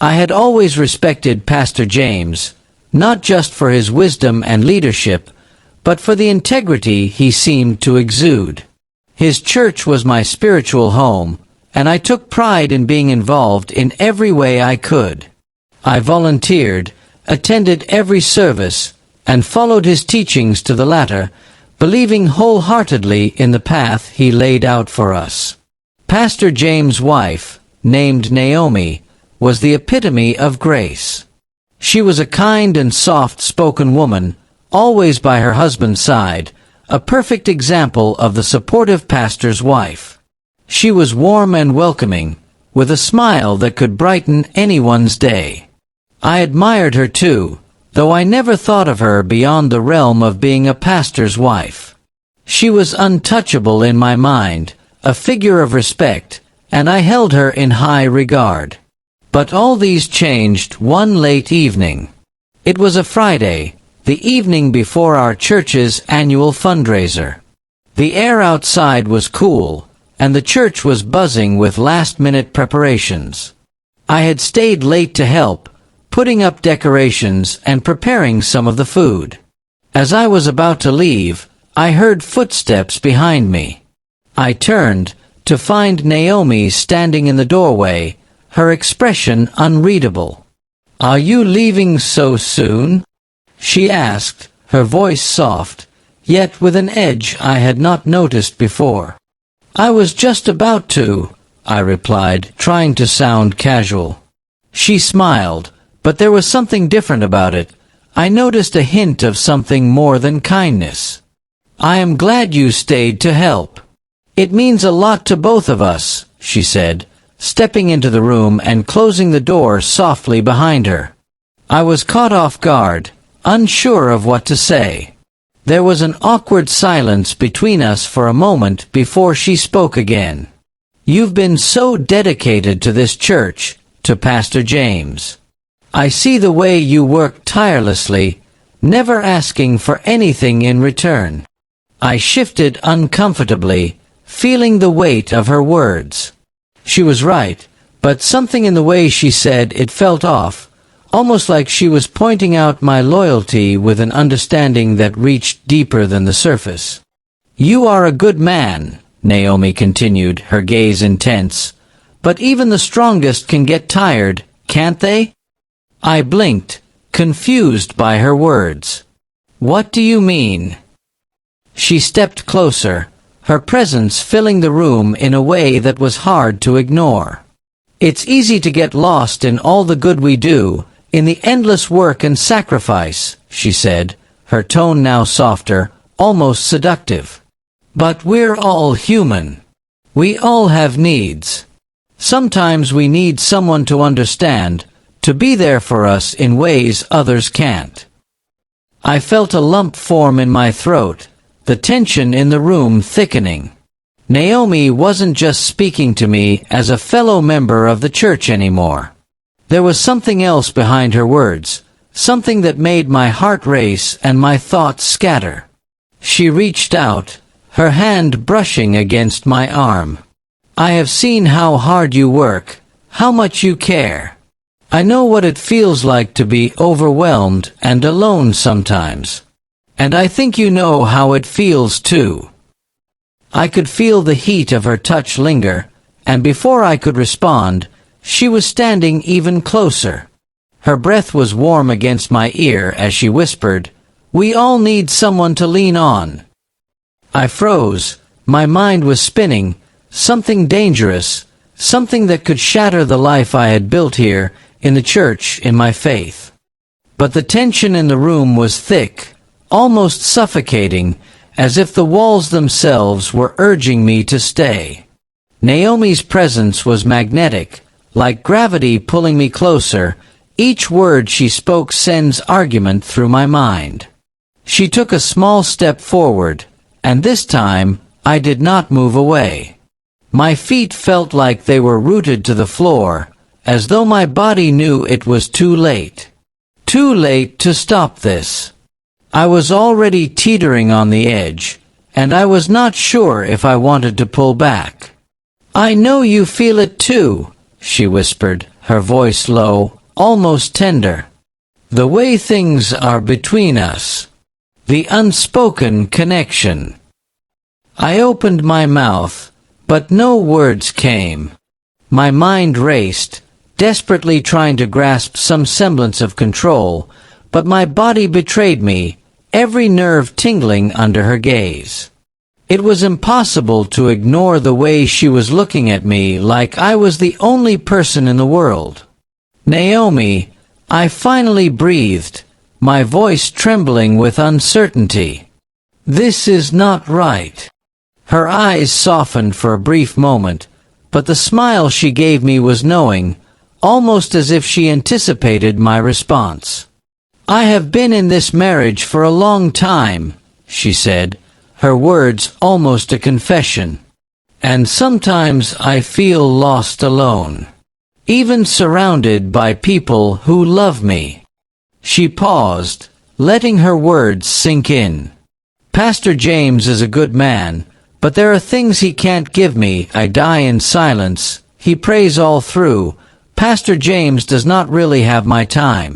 I had always respected Pastor James, not just for his wisdom and leadership, but for the integrity he seemed to exude. His church was my spiritual home, and I took pride in being involved in every way I could. I volunteered, attended every service, and followed his teachings to the latter, believing wholeheartedly in the path he laid out for us. Pastor James' wife, named Naomi, was the epitome of grace. She was a kind and soft-spoken woman, always by her husband's side, a perfect example of the supportive pastor's wife. She was warm and welcoming, with a smile that could brighten anyone's day. I admired her too, though I never thought of her beyond the realm of being a pastor's wife. She was untouchable in my mind, a figure of respect, and I held her in high regard. But all these changed one late evening. It was a Friday, the evening before our church's annual fundraiser. The air outside was cool, and the church was buzzing with last-minute preparations. I had stayed late to help, putting up decorations and preparing some of the food. As I was about to leave, I heard footsteps behind me. I turned to find Naomi standing in the doorway, her expression unreadable. "Are you leaving so soon?" she asked, her voice soft, yet with an edge I had not noticed before. "I was just about to," I replied, trying to sound casual. She smiled, but there was something different about it. I noticed a hint of something more than kindness. "I am glad you stayed to help. It means a lot to both of us," she said, stepping into the room and closing the door softly behind her. I was caught off guard, unsure of what to say. There was an awkward silence between us for a moment before she spoke again. "You've been so dedicated to this church, to Pastor James. I see the way you work tirelessly, never asking for anything in return." I shifted uncomfortably, feeling the weight of her words. She was right, but something in the way she said it felt off, almost like she was pointing out my loyalty with an understanding that reached deeper than the surface. "You are a good man," Naomi continued, her gaze intense, "but even the strongest can get tired, can't they?" I blinked, confused by her words. "What do you mean?" She stepped closer, her presence filling the room in a way that was hard to ignore. "It's easy to get lost in all the good we do, in the endless work and sacrifice," she said, her tone now softer, almost seductive. "But we're all human. We all have needs. Sometimes we need someone to understand, to be there for us in ways others can't." I felt a lump form in my throat, the tension in the room thickening. Naomi wasn't just speaking to me as a fellow member of the church anymore. There was something else behind her words, something that made my heart race and my thoughts scatter. She reached out, her hand brushing against my arm. "I have seen how hard you work, how much you care. I know what it feels like to be overwhelmed and alone sometimes. And I think you know how it feels too." I could feel the heat of her touch linger, and before I could respond, she was standing even closer. Her breath was warm against my ear as she whispered, "We all need someone to lean on." I froze. My mind was spinning, something dangerous, something that could shatter the life I had built here, in the church, in my faith. But the tension in the room was thick, almost suffocating, as if the walls themselves were urging me to stay. Naomi's presence was magnetic, like gravity pulling me closer. Each word she spoke sends argument through my mind. She took a small step forward, and this time I did not move away. My feet felt like they were rooted to the floor, as though my body knew it was too late. Too late to stop this. I was already teetering on the edge, and I was not sure if I wanted to pull back. "I know you feel it too," she whispered, her voice low, almost tender. "The way things are between us. The unspoken connection." I opened my mouth, but no words came. My mind raced, desperately trying to grasp some semblance of control, but my body betrayed me, every nerve tingling under her gaze. It was impossible to ignore the way she was looking at me like I was the only person in the world. "Naomi," I finally breathed, my voice trembling with uncertainty. "This is not right." Her eyes softened for a brief moment, but the smile she gave me was knowing, almost as if she anticipated my response. "I have been in this marriage for a long time," she said, her words almost a confession. "And sometimes I feel lost alone, even surrounded by people who love me." She paused, letting her words sink in. "Pastor James is a good man, but there are things he can't give me. I die in silence. He prays all through. Pastor James does not really have my time.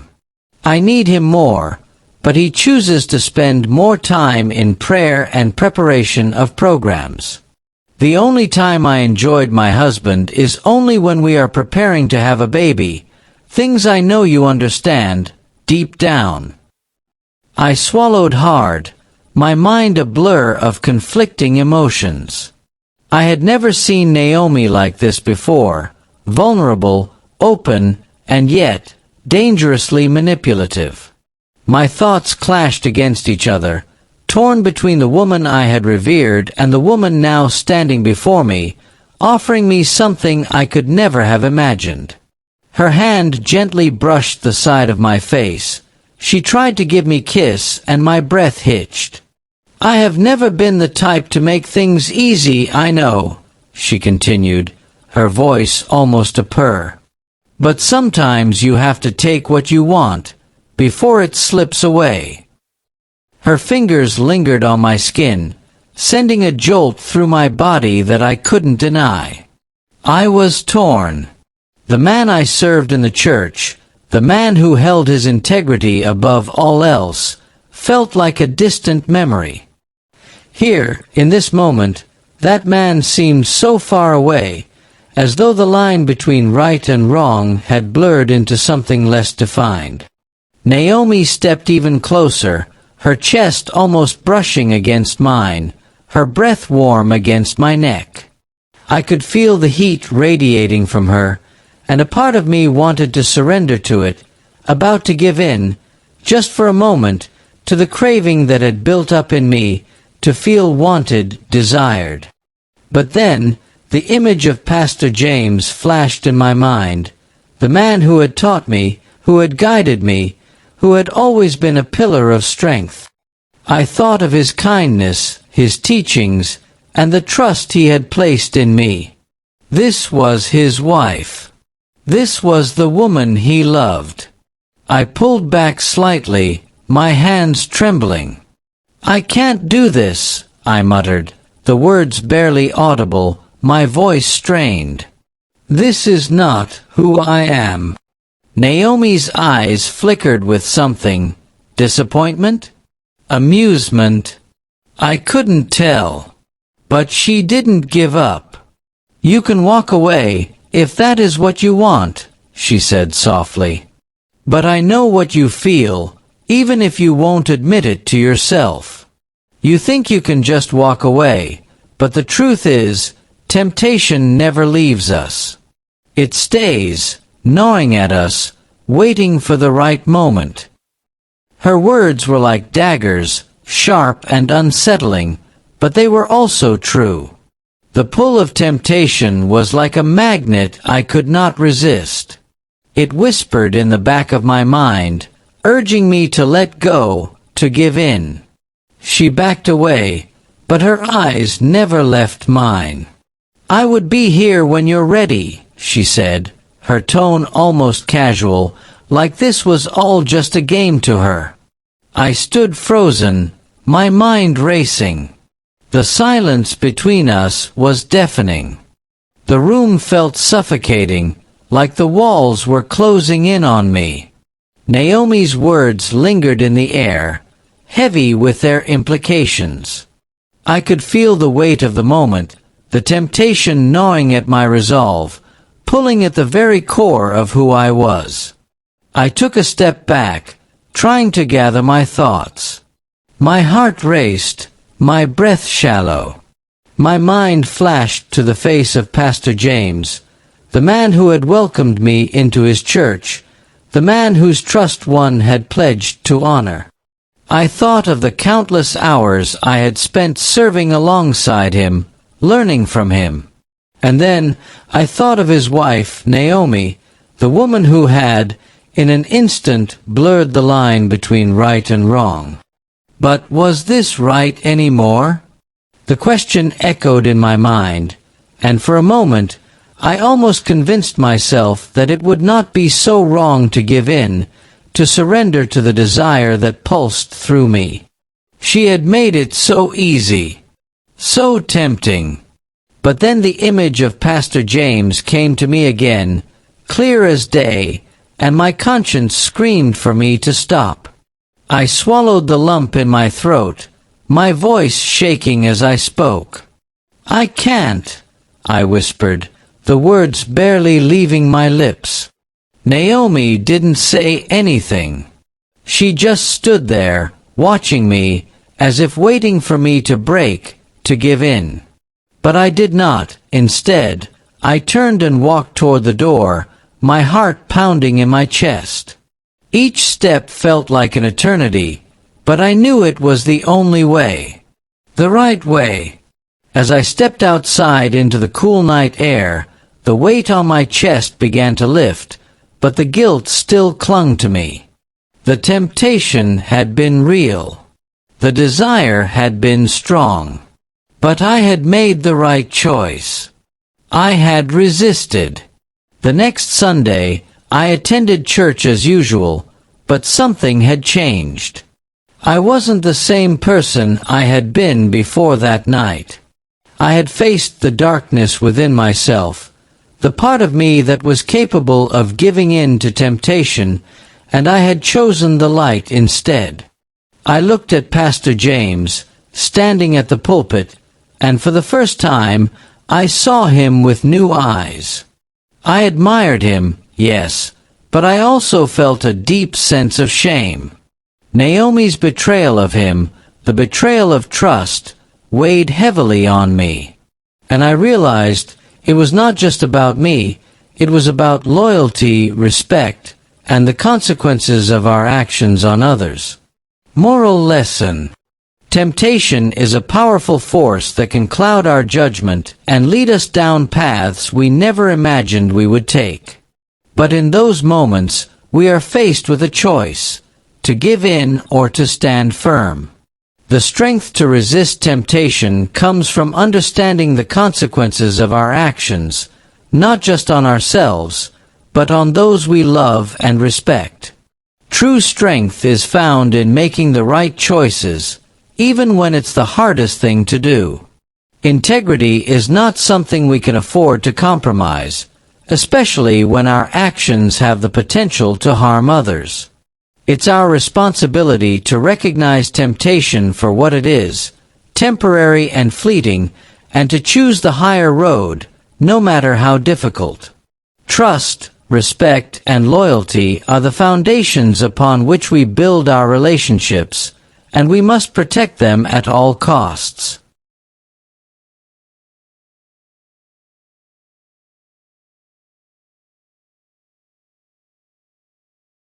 I need him more, but he chooses to spend more time in prayer and preparation of programs. The only time I enjoyed my husband is only when we are preparing to have a baby. Things I know you understand, deep down." I swallowed hard, my mind a blur of conflicting emotions. I had never seen Naomi like this before, vulnerable, open, and yet dangerously manipulative. My thoughts clashed against each other, torn between the woman I had revered and the woman now standing before me, offering me something I could never have imagined. Her hand gently brushed the side of my face. She tried to give me a kiss, and my breath hitched. "I have never been the type to make things easy, I know," she continued, her voice almost a purr. "But sometimes you have to take what you want, before it slips away." Her fingers lingered on my skin, sending a jolt through my body that I couldn't deny. I was torn. The man I served in the church, the man who held his integrity above all else, felt like a distant memory. Here, in this moment, that man seemed so far away, as though the line between right and wrong had blurred into something less defined. Naomi stepped even closer, her chest almost brushing against mine, her breath warm against my neck. I could feel the heat radiating from her, and a part of me wanted to surrender to it, about to give in, just for a moment, to the craving that had built up in me to feel wanted, desired. But then, the image of Pastor James flashed in my mind, the man who had taught me, who had guided me, who had always been a pillar of strength. I thought of his kindness, his teachings, and the trust he had placed in me. This was his wife. This was the woman he loved. I pulled back slightly, my hands trembling. "I can't do this," I muttered, the words barely audible, my voice strained. "This is not who I am." Naomi's eyes flickered with something. Disappointment? Amusement? I couldn't tell. But she didn't give up. "You can walk away, if that is what you want," she said softly. "But I know what you feel, even if you won't admit it to yourself. You think you can just walk away, but the truth is, temptation never leaves us. It stays, gnawing at us, waiting for the right moment." Her words were like daggers, sharp and unsettling, but they were also true. The pull of temptation was like a magnet I could not resist. It whispered in the back of my mind, urging me to let go, to give in. She backed away, but her eyes never left mine. "I would be here when you're ready," she said, her tone almost casual, like this was all just a game to her. I stood frozen, my mind racing. The silence between us was deafening. The room felt suffocating, like the walls were closing in on me. Naomi's words lingered in the air, heavy with their implications. I could feel the weight of the moment, the temptation gnawing at my resolve, pulling at the very core of who I was. I took a step back, trying to gather my thoughts. My heart raced, my breath shallow. My mind flashed to the face of Pastor James, the man who had welcomed me into his church, the man whose trust one had pledged to honor. I thought of the countless hours I had spent serving alongside him, learning from him. And then I thought of his wife, Naomi, the woman who had, in an instant, blurred the line between right and wrong. But was this right anymore? The question echoed in my mind, and for a moment I almost convinced myself that it would not be so wrong to give in, to surrender to the desire that pulsed through me. She had made it so easy, so tempting. But then the image of Pastor James came to me again, clear as day, and my conscience screamed for me to stop. I swallowed the lump in my throat, my voice shaking as I spoke. "I can't," I whispered, the words barely leaving my lips. Naomi didn't say anything. She just stood there, watching me, as if waiting for me to break, to give in. But I did not. Instead, I turned and walked toward the door, my heart pounding in my chest. Each step felt like an eternity, but I knew it was the only way. The right way. As I stepped outside into the cool night air, the weight on my chest began to lift, but the guilt still clung to me. The temptation had been real. The desire had been strong. But I had made the right choice. I had resisted. The next Sunday, I attended church as usual, but something had changed. I wasn't the same person I had been before that night. I had faced the darkness within myself, the part of me that was capable of giving in to temptation, and I had chosen the light instead. I looked at Pastor James, standing at the pulpit, and for the first time, I saw him with new eyes. I admired him, yes, but I also felt a deep sense of shame. Naomi's betrayal of him, the betrayal of trust, weighed heavily on me. And I realized it was not just about me, it was about loyalty, respect, and the consequences of our actions on others. Moral lesson. Temptation is a powerful force that can cloud our judgment and lead us down paths we never imagined we would take. But in those moments, we are faced with a choice, to give in or to stand firm. The strength to resist temptation comes from understanding the consequences of our actions, not just on ourselves, but on those we love and respect. True strength is found in making the right choices, even when it's the hardest thing to do. Integrity is not something we can afford to compromise, especially when our actions have the potential to harm others. It's our responsibility to recognize temptation for what it is, temporary and fleeting, and to choose the higher road, no matter how difficult. Trust, respect, and loyalty are the foundations upon which we build our relationships, and we must protect them at all costs.